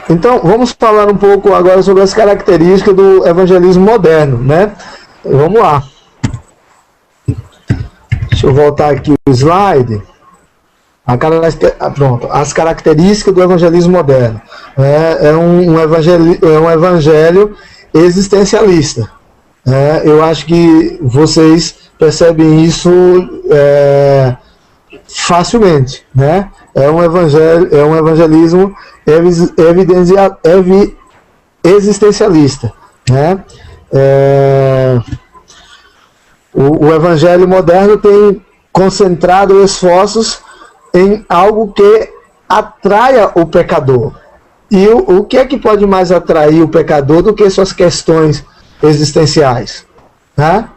Então, vamos falar um pouco agora sobre as características do evangelismo moderno, né? Vamos lá. Deixa eu voltar aqui o slide. Pronto, as características do evangelismo moderno. É um evangelho existencialista. Eu acho que vocês percebem isso facilmente, né? É um evangelismo existencialista, né? O evangelho moderno tem concentrado esforços em algo que atraia o pecador. E o que é que pode mais atrair o pecador do que suas questões existenciais, né?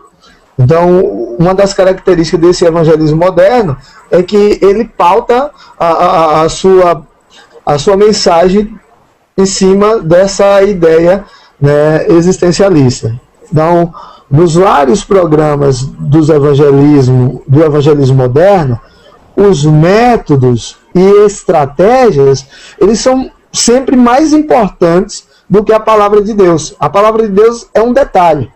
Então, uma das características desse evangelismo moderno é que ele pauta a sua mensagem em cima dessa ideia, né, existencialista. Então, nos vários programas do evangelismo moderno, os métodos e estratégias, eles são sempre mais importantes do que a palavra de Deus. A palavra de Deus é um detalhe.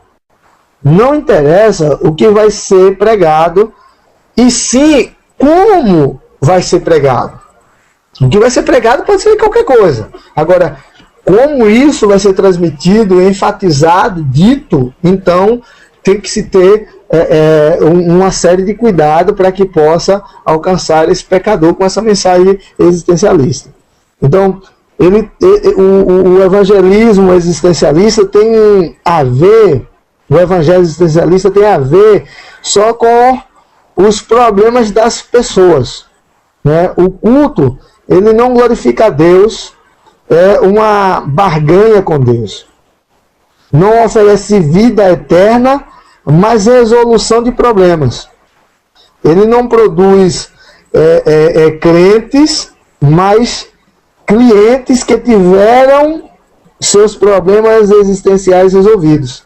Não interessa o que vai ser pregado, e sim como vai ser pregado. O que vai ser pregado pode ser qualquer coisa. Agora, como isso vai ser transmitido, enfatizado, dito, então tem que se ter uma série de cuidado para que possa alcançar esse pecador com essa mensagem existencialista. Então, o evangelismo existencialista tem a ver, o evangelho existencialista tem a ver só com os problemas das pessoas, né? O culto, ele não glorifica a Deus, é uma barganha com Deus. Não oferece vida eterna, mas resolução de problemas. Ele não produz crentes, mas clientes que tiveram seus problemas existenciais resolvidos.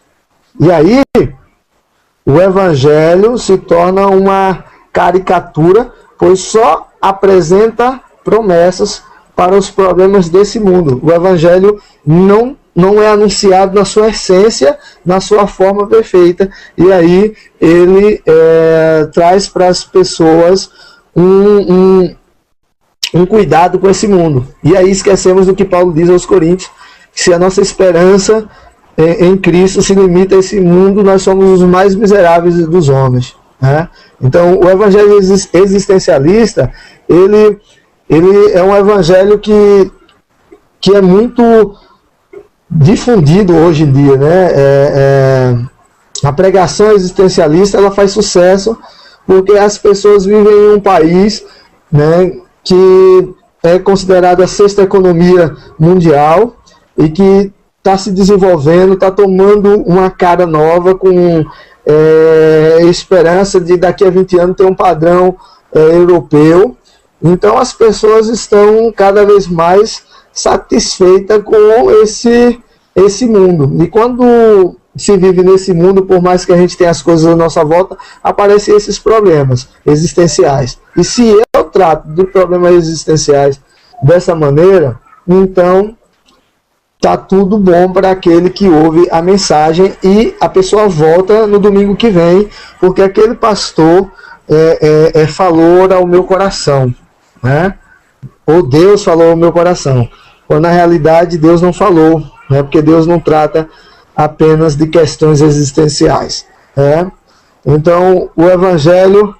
E aí, o evangelho se torna uma caricatura, pois só apresenta promessas para os problemas desse mundo. O evangelho não é anunciado na sua essência, na sua forma perfeita, e aí ele traz para as pessoas um cuidado com esse mundo. E aí esquecemos do que Paulo diz aos Coríntios, que se a nossa esperança em Cristo se limita a esse mundo, nós somos os mais miseráveis dos homens, né? Então, o evangelho existencialista, ele é um evangelho que é muito difundido hoje em dia, né? A pregação existencialista, ela faz sucesso porque as pessoas vivem em um país, né, que é considerado a sexta economia mundial e que está se desenvolvendo, está tomando uma cara nova, com esperança de daqui a 20 anos ter um padrão europeu. Então as pessoas estão cada vez mais satisfeitas com esse mundo. E quando se vive nesse mundo, por mais que a gente tenha as coisas à nossa volta, aparecem esses problemas existenciais. E se eu trato de problemas existenciais dessa maneira, então tá tudo bom para aquele que ouve a mensagem e a pessoa volta no domingo que vem, porque aquele pastor falou ao meu coração, né? Ou Deus falou ao meu coração, quando na realidade Deus não falou, né? Porque Deus não trata apenas de questões existenciais, né? Então, o evangelho,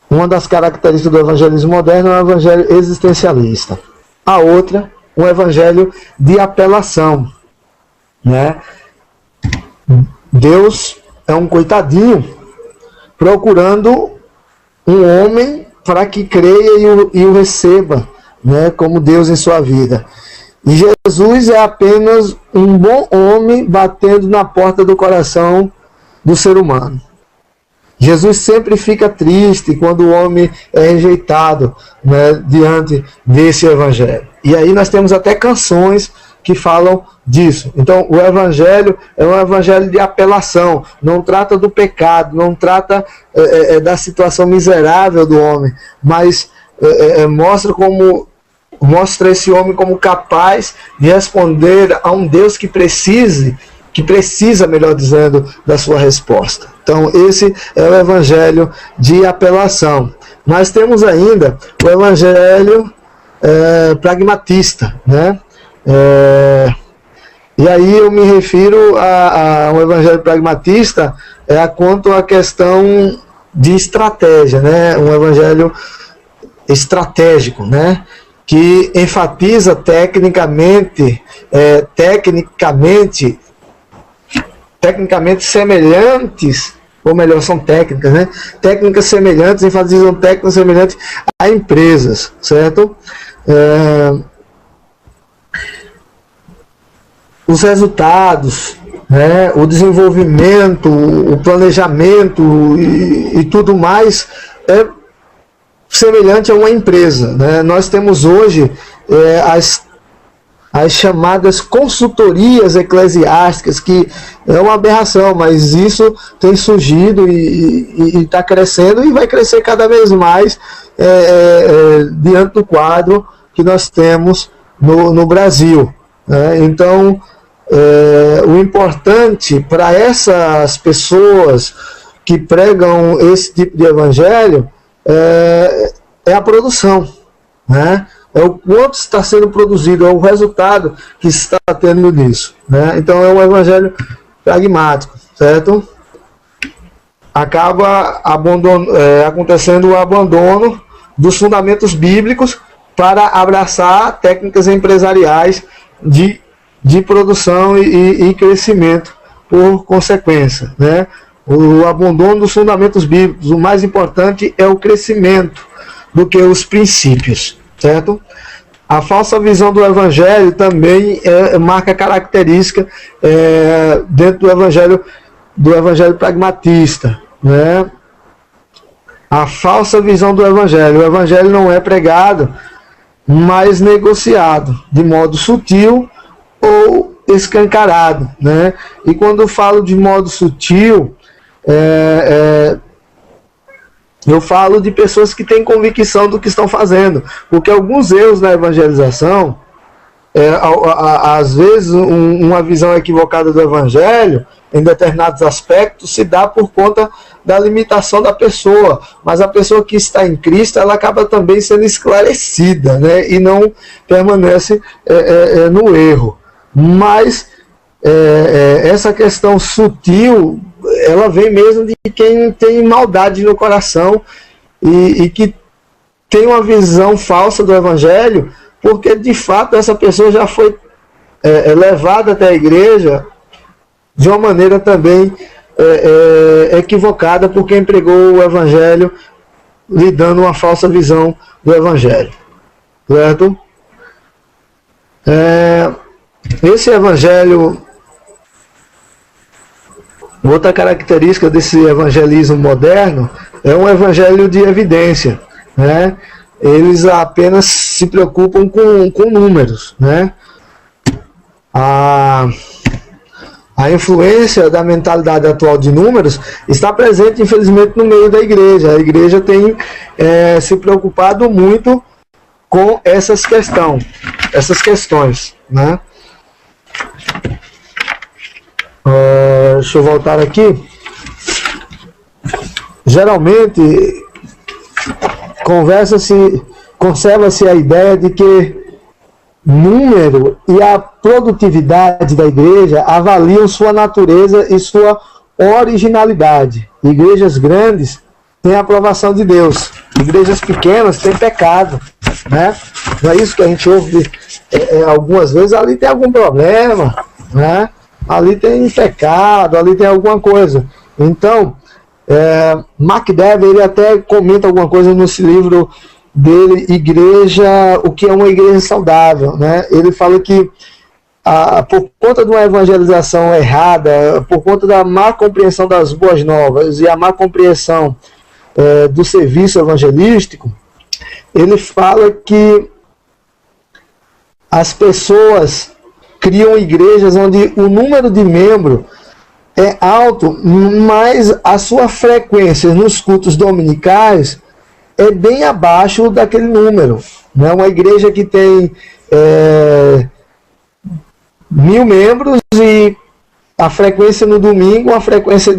uma das características do evangelismo moderno é o evangelho existencialista. A outra, um evangelho de apelação, né? Deus é um coitadinho procurando um homem para que creia e o receba, né, como Deus em sua vida. E Jesus é apenas um bom homem batendo na porta do coração do ser humano. Jesus sempre fica triste quando o homem é rejeitado, né, diante desse evangelho. E aí nós temos até canções que falam disso. Então, o evangelho é um evangelho de apelação, não trata do pecado, não trata da situação miserável do homem, mas mostra como mostra esse homem como capaz de responder a um Deus que precisa, melhor dizendo, da sua resposta. Então, esse é o evangelho de apelação. Nós temos ainda o evangelho pragmatista, né? E aí eu me refiro a um evangelho pragmatista quanto à questão de estratégia, né? Um evangelho estratégico, né? Que enfatiza tecnicamente semelhantes, ou melhor, são técnicas, né? Técnicas semelhantes, enfatizam técnicas semelhantes a empresas, certo? Os resultados, né? O desenvolvimento, o planejamento e tudo mais é semelhante a uma empresa, né? Nós temos hoje as chamadas consultorias eclesiásticas, que é uma aberração, mas isso tem surgido e está crescendo e vai crescer cada vez mais diante do quadro que nós temos no Brasil, né? Então, o importante para essas pessoas que pregam esse tipo de evangelho é a produção, né? É o quanto está sendo produzido, é o resultado que está tendo nisso, né? Então é um evangelho pragmático, certo? Acaba acontecendo o abandono dos fundamentos bíblicos para abraçar técnicas empresariais de produção e crescimento por consequência, né? O abandono dos fundamentos bíblicos, o mais importante é o crescimento do que os princípios, certo? A falsa visão do evangelho também marca característica dentro do evangelho pragmatista, né? A falsa visão do evangelho. O evangelho não é pregado, mas negociado de modo sutil ou escancarado, né? E quando eu falo de modo sutil, eu falo de pessoas que têm convicção do que estão fazendo, porque alguns erros na evangelização, às vezes uma visão equivocada do evangelho, em determinados aspectos, se dá por conta da limitação da pessoa, mas a pessoa que está em Cristo, ela acaba também sendo esclarecida, né? E não permanece no erro. Mas essa questão sutil, ela vem mesmo de quem tem maldade no coração e que tem uma visão falsa do evangelho, porque de fato essa pessoa já foi levada até a igreja de uma maneira também equivocada por quem pregou o evangelho, lhe dando uma falsa visão do evangelho, certo? Esse evangelho, outra característica desse evangelismo moderno é um evangelho de evidência, né? Eles apenas se preocupam com números, né? A influência da mentalidade atual de números está presente, infelizmente, no meio da igreja. A igreja tem se preocupado muito com essas questões, né? Deixa eu voltar aqui. Geralmente conserva-se a ideia de que número e a produtividade da igreja avaliam sua natureza e sua originalidade. Igrejas grandes têm a aprovação de Deus, igrejas pequenas têm pecado, né? Não é isso que a gente ouve algumas vezes? Ali tem algum problema, né? Ali tem pecado, ali tem alguma coisa. Então, McDever, ele até comenta alguma coisa nesse livro dele, o que é uma igreja saudável, né? Ele fala que por conta de uma evangelização errada, por conta da má compreensão das boas novas e a má compreensão do serviço evangelístico, ele fala que as pessoas criam igrejas onde o número de membros é alto, mas a sua frequência nos cultos dominicais é bem abaixo daquele número. né? Uma igreja que tem 1000 membros e a frequência no domingo, uma frequência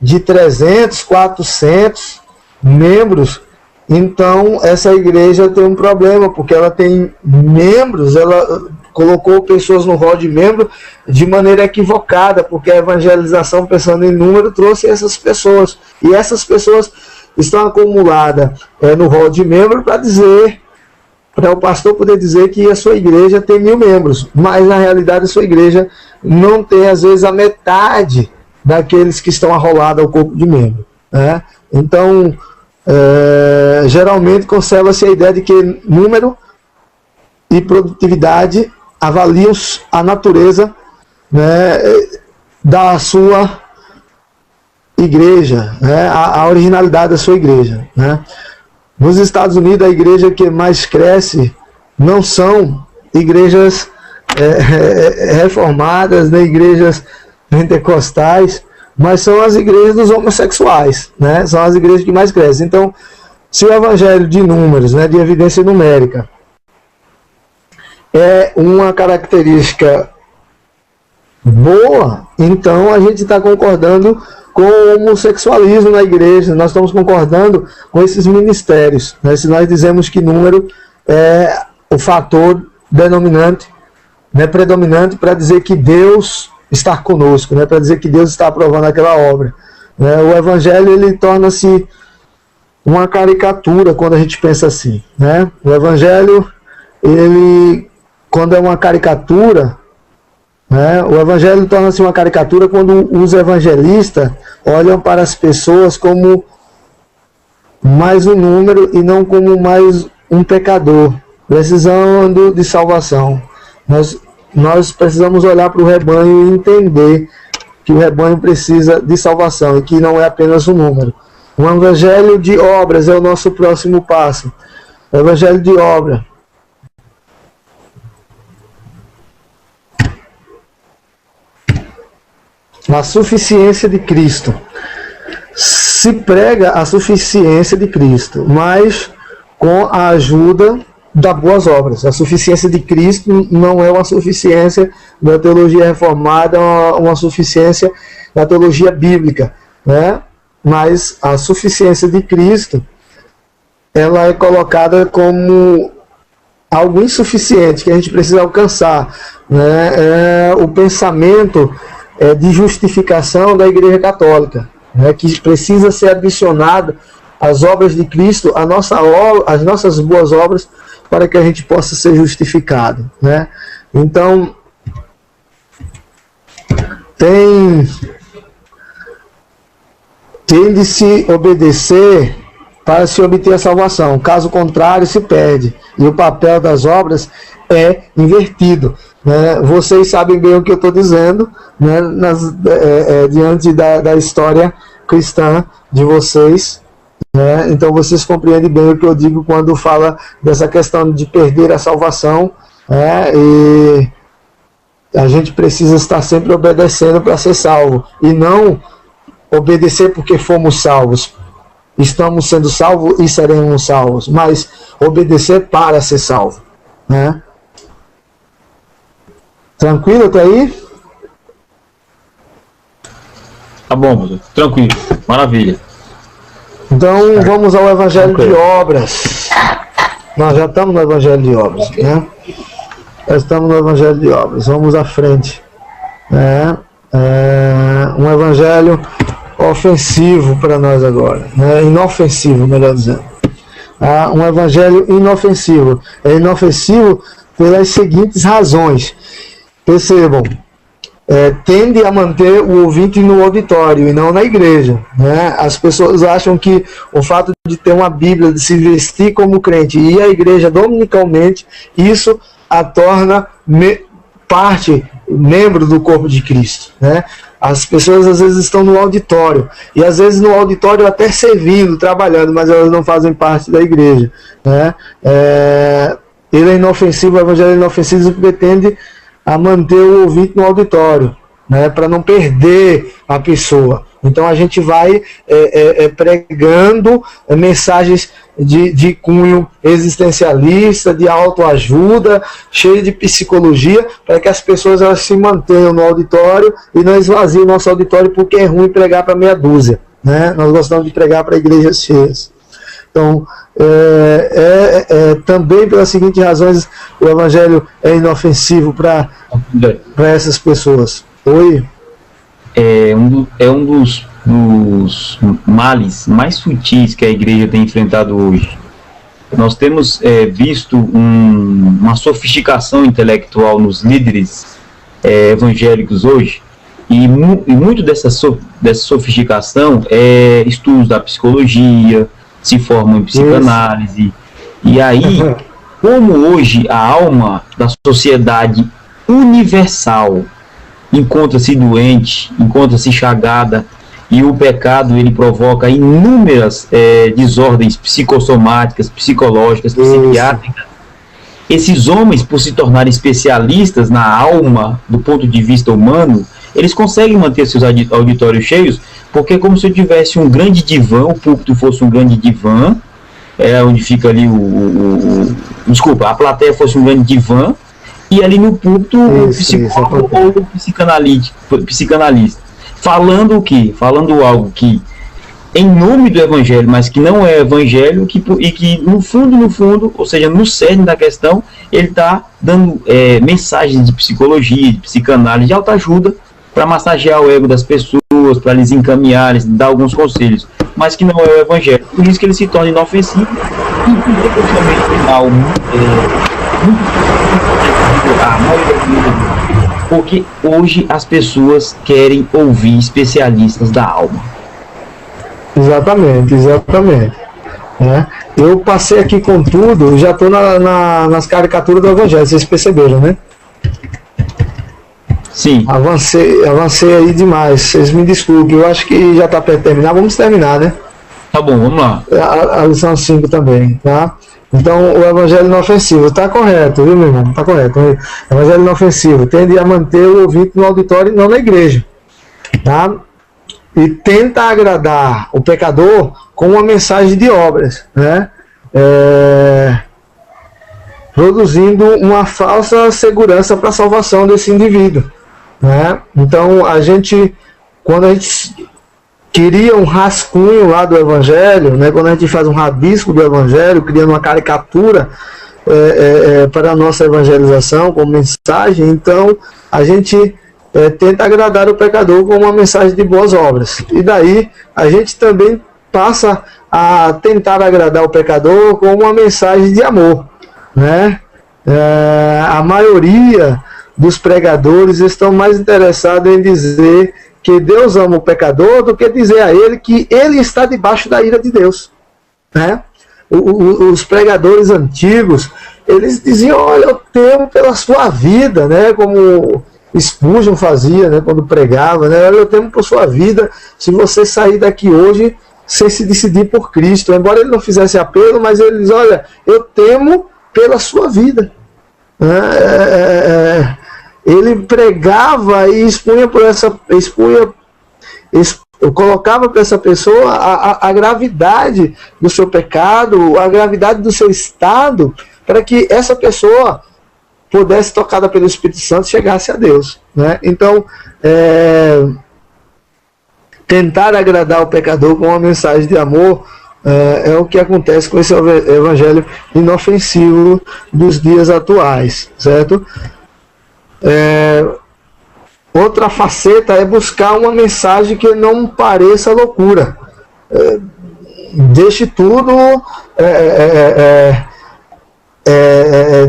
de 300, 400 membros. Então, essa igreja tem um problema, porque ela tem membros, ela colocou pessoas no rol de membro de maneira equivocada, porque a evangelização, pensando em número, trouxe essas pessoas. E essas pessoas estão acumuladas no rol de membro para o pastor poder dizer que a sua igreja tem 1000 membros, mas na realidade a sua igreja não tem, às vezes, a metade daqueles que estão arrolados ao corpo de membro, né? Então, geralmente conserva-se a ideia de que número e produtividade avaliam a natureza, né, da sua igreja, né, a originalidade da sua igreja, né? Nos Estados Unidos, a igreja que mais cresce não são igrejas reformadas, nem igrejas pentecostais, mas são as igrejas dos homossexuais, né? São as igrejas que mais crescem. Então, se o evangelho de números, né, de evidência numérica, é uma característica boa, então a gente está concordando com o homossexualismo na igreja, nós estamos concordando com esses ministérios, né? Se nós dizemos que número é o fator denominante, né, predominante para dizer que Deus está conosco, né, para dizer que Deus está aprovando aquela obra, né? O evangelho, ele torna-se uma caricatura quando a gente pensa assim, né? O evangelho, ele, quando é uma caricatura, né, o evangelho torna-se uma caricatura quando os evangelistas olham para as pessoas como mais um número e não como mais um pecador precisando de salvação. Nós precisamos olhar para o rebanho e entender que o rebanho precisa de salvação e que não é apenas um número. O evangelho de obras é o nosso próximo passo. O evangelho de obra. A suficiência de Cristo. Se prega a suficiência de Cristo, mas com a ajuda das boas obras. A suficiência de Cristo não é uma suficiência da teologia reformada, uma suficiência da teologia bíblica, né? Mas a suficiência de Cristo, ela é colocada como algo insuficiente que a gente precisa alcançar, né? O pensamento de justificação da Igreja Católica, né, que precisa ser adicionado às obras de Cristo, às nossas boas obras, para que a gente possa ser justificado, né? Então, tem de se obedecer para se obter a salvação, caso contrário se perde, e o papel das obras é invertido, né? Vocês sabem bem o que eu estou dizendo, né? Diante da história cristã de vocês, né? Então vocês compreendem bem o que eu digo quando fala dessa questão de perder a salvação, né? E a gente precisa estar sempre obedecendo para ser salvo, e não obedecer porque fomos salvos. Estamos sendo salvos e seremos salvos, mas obedecer para ser salvo, né? Tranquilo até aí? Tá bom, tranquilo, maravilha. Então vamos ao Evangelho de Obras. Nós já estamos no Evangelho de Obras, né? Já estamos no Evangelho de Obras. Vamos à frente. Um Evangelho ofensivo para nós agora, né? Inofensivo, melhor dizendo. Um Evangelho inofensivo. É inofensivo pelas seguintes razões. Percebam, tende a manter o ouvinte no auditório e não na igreja, né? As pessoas acham que o fato de ter uma Bíblia, de se vestir como crente e ir à igreja dominicalmente, isso a torna membro do corpo de Cristo, né? As pessoas às vezes estão no auditório, e às vezes no auditório até servindo, trabalhando, mas elas não fazem parte da igreja, né? Ele é inofensivo, o evangelho é inofensivo porque tende a manter o ouvinte no auditório, né, para não perder a pessoa. Então a gente vai pregando mensagens de cunho existencialista, de autoajuda, cheio de psicologia, para que as pessoas elas se mantenham no auditório e não esvaziem o nosso auditório, porque é ruim pregar para meia dúzia, né? Nós gostamos de pregar para igrejas cheias. Então, também pelas seguintes razões, o Evangelho é inofensivo para essas pessoas. Oi? É um dos males mais sutis que a igreja tem enfrentado hoje. Nós temos visto uma sofisticação intelectual nos líderes evangélicos hoje, e muito dessa sofisticação é estudos da psicologia, se formam em psicanálise. E aí, como hoje a alma da sociedade universal encontra-se doente, encontra-se chagada, e o pecado ele provoca inúmeras desordens psicossomáticas, psicológicas, psiquiátricas. Esses homens, por se tornarem especialistas na alma do ponto de vista humano, eles conseguem manter seus auditórios cheios, porque é como se eu tivesse um grande divã, o púlpito fosse um grande divã, onde fica ali a plateia fosse um grande divã, e ali no púlpito o psicólogo ou o psicanalista. Falando o quê? Falando algo que, em nome do evangelho, mas que não é evangelho, e que no fundo, ou seja, no cerne da questão, ele está dando mensagens de psicologia, de psicanálise, de autoajuda, para massagear o ego das pessoas, para lhes encaminhar, lhes dar alguns conselhos, mas que não é o evangelho. Por isso que ele se torna inofensivo, e principalmente no final, porque hoje as pessoas querem ouvir especialistas da alma. Exatamente. Né? Eu passei aqui com tudo, já estou nas caricaturas do evangelho, vocês perceberam, né? Sim. Avancei aí demais, vocês me desculpem, eu acho que já está perto de terminar, vamos terminar, né? Tá bom, vamos lá. A lição 5 também, tá? Então, o evangelho inofensivo está correto, viu, meu irmão? Está correto. O evangelho inofensivo tende a manter o ouvinte no auditório e não na igreja, tá? E tenta agradar o pecador com uma mensagem de obras, né? Produzindo uma falsa segurança para a salvação desse indivíduo, né? Então, quando a gente queria um rascunho lá do evangelho, né? Quando a gente faz um rabisco do evangelho, criando uma caricatura para a nossa evangelização como mensagem, então a gente tenta agradar o pecador com uma mensagem de boas obras. E daí a gente também passa a tentar agradar o pecador com uma mensagem de amor, né? A maioria dos pregadores estão mais interessados em dizer que Deus ama o pecador do que dizer a ele que ele está debaixo da ira de Deus, né? Os pregadores antigos, eles diziam: olha, eu temo pela sua vida, né? Como Spurgeon fazia, né? Quando pregava, né? Olha, eu temo por sua vida se você sair daqui hoje sem se decidir por Cristo. Embora ele não fizesse apelo, mas ele diz: olha, eu temo pela sua vida. Ele pregava e colocava para essa pessoa a gravidade do seu pecado, a gravidade do seu estado, para que essa pessoa pudesse, tocada pelo Espírito Santo, chegasse a Deus, né? Então, tentar agradar o pecador com uma mensagem de amor é o que acontece com esse evangelho inofensivo dos dias atuais, certo? Outra faceta é buscar uma mensagem que não pareça loucura. Deixe tudo,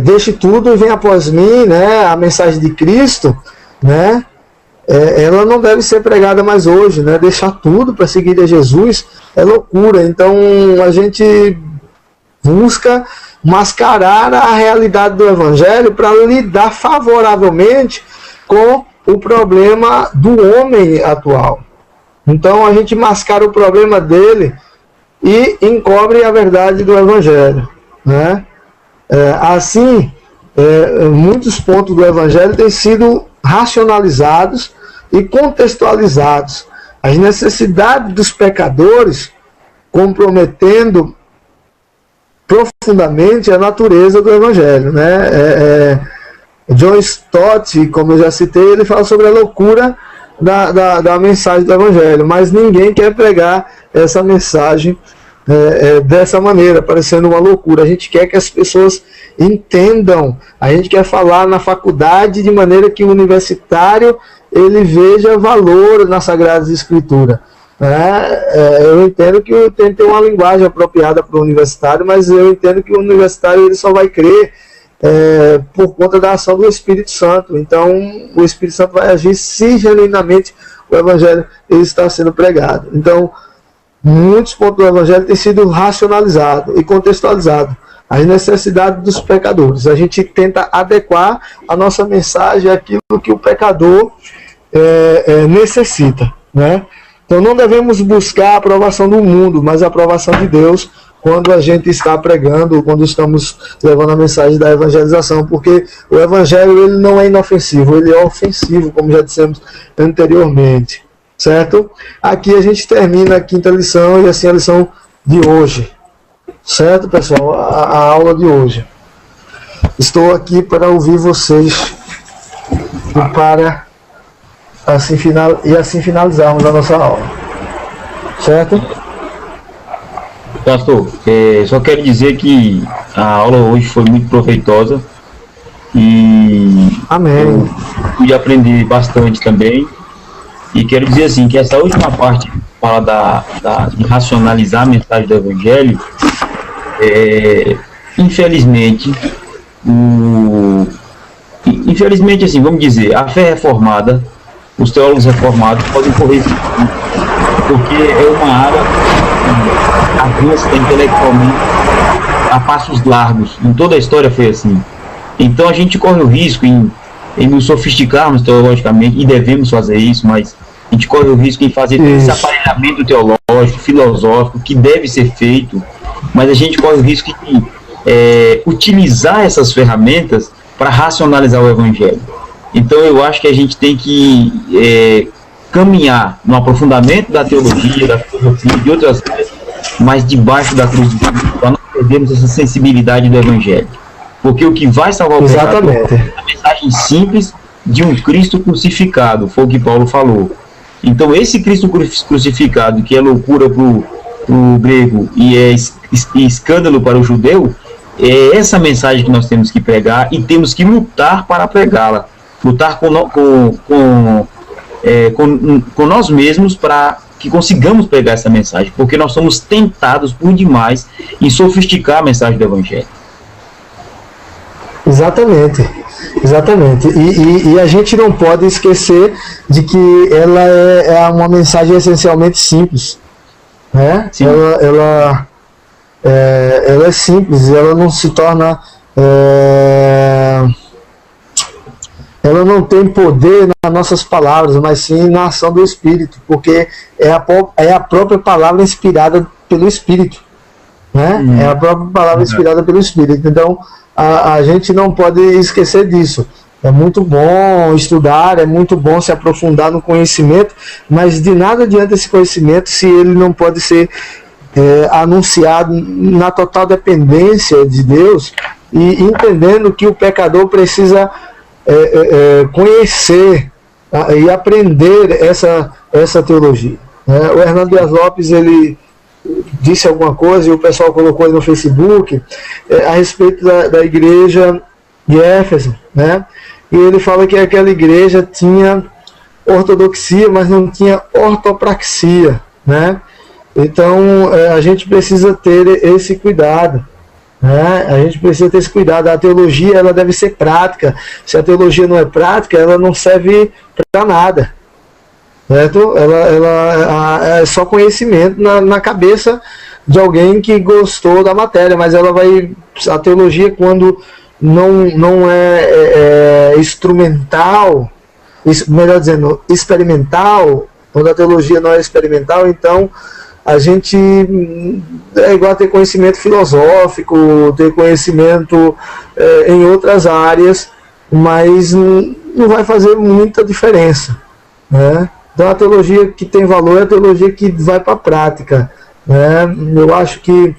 deixe tudo e vem após mim, né? A mensagem de Cristo, né? Ela não deve ser pregada mais hoje, né? Deixar tudo para seguir a Jesus é loucura. Então a gente busca mascarar a realidade do evangelho para lidar favoravelmente com o problema do homem atual. Então a gente mascara o problema dele e encobre a verdade do evangelho, né? Assim, muitos pontos do evangelho têm sido racionalizados e contextualizados as necessidades dos pecadores, comprometendo profundamente a natureza do Evangelho, né? John Stott, como eu já citei, ele fala sobre a loucura da mensagem do Evangelho, mas ninguém quer pregar essa mensagem dessa maneira, parecendo uma loucura. A gente quer que as pessoas entendam, a gente quer falar na faculdade de maneira que o universitário ele veja valor na Sagrada Escritura. Eu entendo que tem que ter uma linguagem apropriada para o universitário, mas eu entendo que o universitário ele só vai crer por conta da ação do Espírito Santo. Então o Espírito Santo vai agir se genuinamente o Evangelho ele está sendo pregado. Então muitos pontos do Evangelho têm sido racionalizados e contextualizados as necessidades dos pecadores. A gente tenta adequar a nossa mensagem àquilo que o pecador necessita, né? Então não devemos buscar a aprovação do mundo, mas a aprovação de Deus quando a gente está pregando, quando estamos levando a mensagem da evangelização, porque o Evangelho ele não é inofensivo, ele é ofensivo, como já dissemos anteriormente, certo? Aqui a gente termina a quinta lição e assim a lição de hoje, certo, pessoal? A aula de hoje. Estou aqui para ouvir vocês e para assim finalizarmos a nossa aula, certo? Pastor, só quero dizer que a aula hoje foi muito proveitosa e amém. Eu pude aprender bastante também. E quero dizer assim, que essa última parte fala de racionalizar a mensagem do Evangelho, infelizmente, assim, vamos dizer, a fé reformada, os teólogos reformados podem correr esse risco, porque é uma área avança intelectualmente a passos largos. Em toda a história foi assim. Então a gente corre o risco em nos sofisticarmos teologicamente, e devemos fazer isso, mas a gente corre o risco em fazer esse aparelhamento teológico, filosófico, que deve ser feito, mas a gente corre o risco de utilizar essas ferramentas para racionalizar o Evangelho. Então eu acho que a gente tem que caminhar no aprofundamento da teologia, da filosofia e de outras áreas, mas debaixo da cruz de Cristo, para não perdermos essa sensibilidade do Evangelho. Porque o que vai salvar o pecador é a mensagem simples de um Cristo crucificado, foi o que Paulo falou. Então esse Cristo crucificado, que é loucura para o grego e é escândalo para o judeu, é essa mensagem que nós temos que pregar e temos que lutar para pregá-la. Lutar com nós mesmos para que consigamos pregar essa mensagem, porque nós somos tentados por demais em sofisticar a mensagem do Evangelho. Exatamente. E a gente não pode esquecer de que ela é uma mensagem essencialmente simples, né? Ela é simples, ela não se torna... ela não tem poder nas nossas palavras, mas sim na ação do Espírito, porque é a própria palavra inspirada pelo Espírito, né? É a própria palavra inspirada pelo Espírito. Então a gente não pode esquecer disso. É muito bom estudar, é muito bom se aprofundar no conhecimento, mas de nada adianta esse conhecimento se ele não pode ser anunciado na total dependência de Deus, e entendendo que o pecador precisa conhecer e aprender essa teologia. O Hernando Dias Lopes ele disse alguma coisa e o pessoal colocou aí no Facebook a respeito da igreja de Éfeso, né? E ele fala que aquela igreja tinha ortodoxia, mas não tinha ortopraxia, né? Então a gente precisa ter esse cuidado. A gente precisa ter esse cuidado. A teologia ela deve ser prática. Se a teologia não é prática, ela não serve para nada, certo? Ela é só conhecimento na cabeça de alguém que gostou da matéria, mas a teologia, quando não é instrumental, melhor dizendo, experimental, quando a teologia não é experimental, então a gente é igual a ter conhecimento filosófico, ter conhecimento em outras áreas, mas não vai fazer muita diferença, né? Então a teologia que tem valor é a teologia que vai para a prática, né? Eu acho que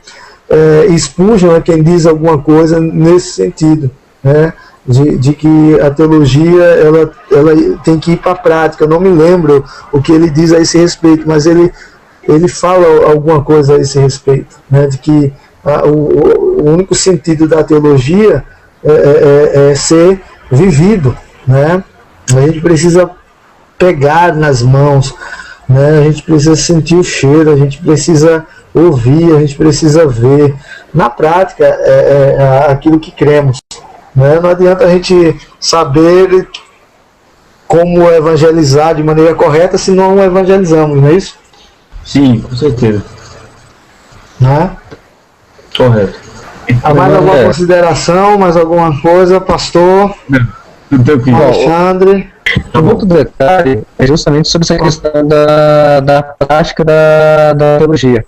Spurgeon é quem diz alguma coisa nesse sentido, né? De que a teologia ela tem que ir para a prática. Eu não me lembro o que ele diz a esse respeito, mas ele fala alguma coisa a esse respeito, né? De que o único sentido da teologia é ser vivido, né? A gente precisa pegar nas mãos, né? A gente precisa sentir o cheiro, a gente precisa ouvir, a gente precisa ver. Na prática, é aquilo que cremos, né? Não adianta a gente saber como evangelizar de maneira correta se não evangelizamos, não é isso? Sim, com certeza. Né? Correto. Há mais alguma consideração, mais alguma coisa, pastor? Alexandre? Um outro detalhe é justamente sobre essa questão da prática da teologia.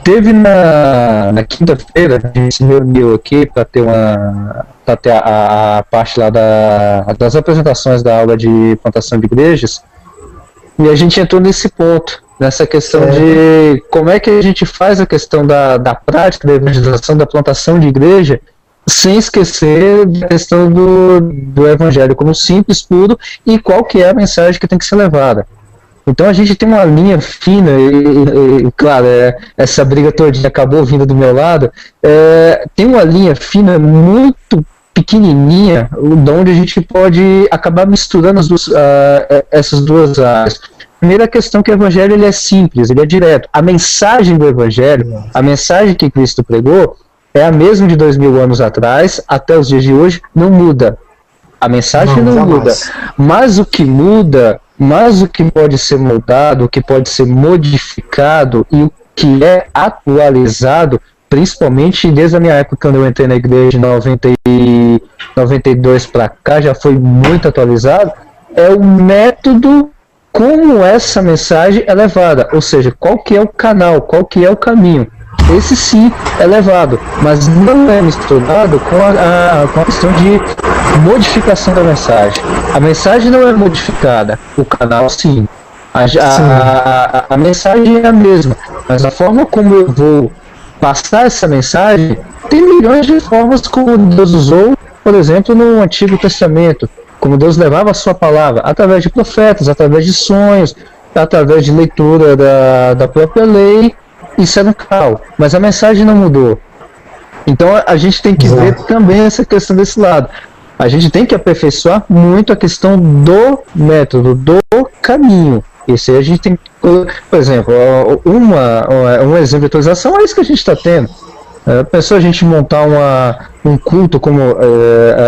Teve na quinta-feira, a gente se reuniu aqui para ter a parte lá das apresentações da aula de plantação de igrejas, e a gente entrou nesse ponto, nessa questão de como é que a gente faz a questão da prática, da evangelização, da plantação de igreja, sem esquecer da questão do evangelho como simples, puro, e qual que é a mensagem que tem que ser levada. Então a gente tem uma linha fina, e claro, essa briga todinha acabou vindo do meu lado, tem uma linha fina muito pequenininha, onde a gente pode acabar misturando essas duas áreas. Primeira questão que o evangelho ele é simples, ele é direto. A mensagem do evangelho, a mensagem que Cristo pregou, é a mesma de 2000 anos atrás, até os dias de hoje, não muda. A mensagem não muda. Mas o que muda, mas o que pode ser moldado, o que pode ser modificado e o que é atualizado, principalmente desde a minha época, quando eu entrei na igreja de 92 para cá, já foi muito atualizado, é o método como essa mensagem é levada, ou seja, qual que é o canal, qual que é o caminho. Esse sim é levado, mas não é misturado com a questão de modificação da mensagem. A mensagem não é modificada, o canal sim. A mensagem é a mesma, mas a forma como eu vou passar essa mensagem, tem milhões de formas como Deus usou, por exemplo, no Antigo Testamento, como Deus levava a sua palavra, através de profetas, através de sonhos, através de leitura da própria lei. Isso é local, mas a mensagem não mudou. Então a gente tem que ver também essa questão desse lado. A gente tem que aperfeiçoar muito a questão do método, do caminho. Esse aí a gente tem que, por exemplo, um exemplo de atualização é isso que a gente está tendo. Pensou a gente montar um culto, como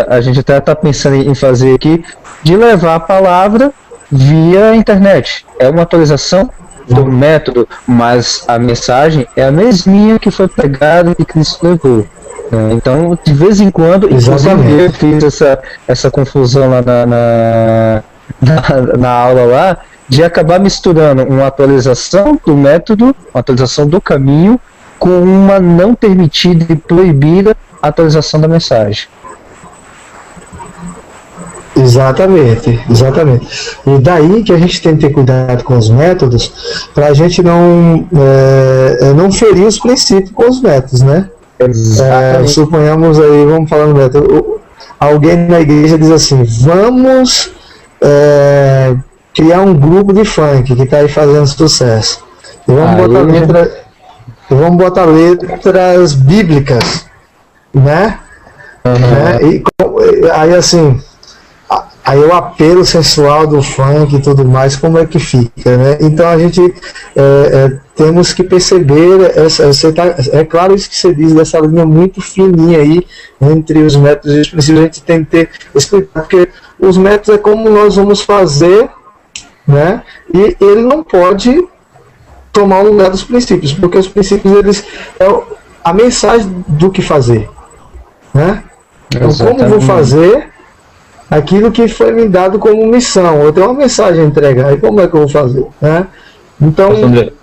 a gente até está pensando em fazer aqui, de levar a palavra via internet. É uma atualização do método, mas a mensagem é a mesminha que foi pregada e que Cristo levou. Então, de vez em quando, inclusive eu fiz essa confusão lá na aula lá, de acabar misturando uma atualização do método, uma atualização do caminho, com uma não permitida e proibida atualização da mensagem. Exatamente. E daí que a gente tem que ter cuidado com os métodos, para a gente não ferir os princípios com os métodos, né? Suponhamos aí, vamos falar no método, alguém na igreja diz assim, vamos criar um grupo de funk que está aí fazendo sucesso. E vamos botar letras bíblicas, né? Aí assim, aí o apelo sensual do funk e tudo mais, como é que fica, né? Então a gente temos que perceber, é claro isso que você diz, dessa linha muito fininha aí, entre os métodos e os princípios, a gente tem que ter esse cuidado, porque os métodos é como nós vamos fazer, né? E ele não pode tomar o lugar dos princípios, porque os princípios, eles a mensagem do que fazer, né? Então, como vou fazer aquilo que foi me dado como missão? Eu tenho uma mensagem a entregar, aí como é que eu vou fazer, né? Então,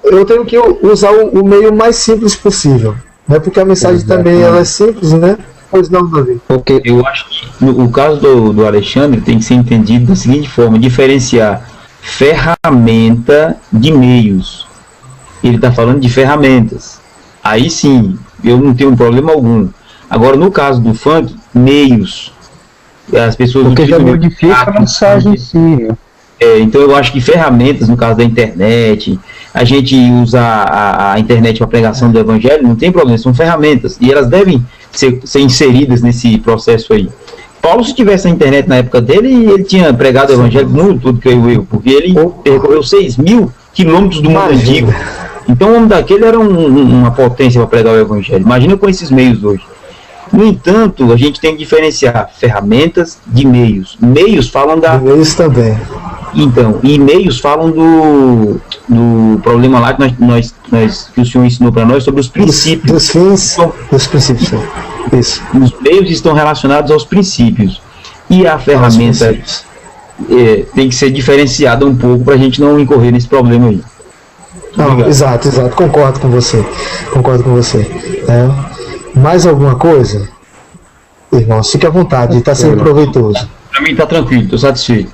eu tenho que usar o meio mais simples possível, né? Porque a mensagem também ela é simples, né? Pois não, Davi. Porque eu acho que o caso do Alexandre tem que ser entendido da seguinte forma: diferenciar ferramenta de meios. Ele está falando de ferramentas. Aí sim, eu não tenho problema algum. Agora, no caso do funk, meios. As pessoas porque já utilizam modifica a mensagem em si, né? Então eu acho que ferramentas, no caso da internet, a gente usa a internet para pregação do evangelho, não tem problema, são ferramentas. E elas devem ser inseridas nesse processo aí. Paulo, se tivesse a internet na época dele, ele tinha pregado o evangelho muito, tudo, creio eu, porque ele percorreu 6.000 quilômetros do mundo antigo. Então o homem daquele era uma potência para pregar o evangelho. Imagina com esses meios hoje. No entanto, a gente tem que diferenciar ferramentas de meios. Meios falam da... Meios também. Então, e meios falam do problema lá que o senhor ensinou para nós sobre os princípios. Dos fins, dos princípios. Isso. Os meios estão relacionados aos princípios. E a ferramenta tem que ser diferenciada um pouco para a gente não incorrer nesse problema aí. Não, exato, concordo com você. Mais alguma coisa? Irmãos, fique à vontade, está sendo proveitoso. Para mim está tranquilo, estou satisfeito.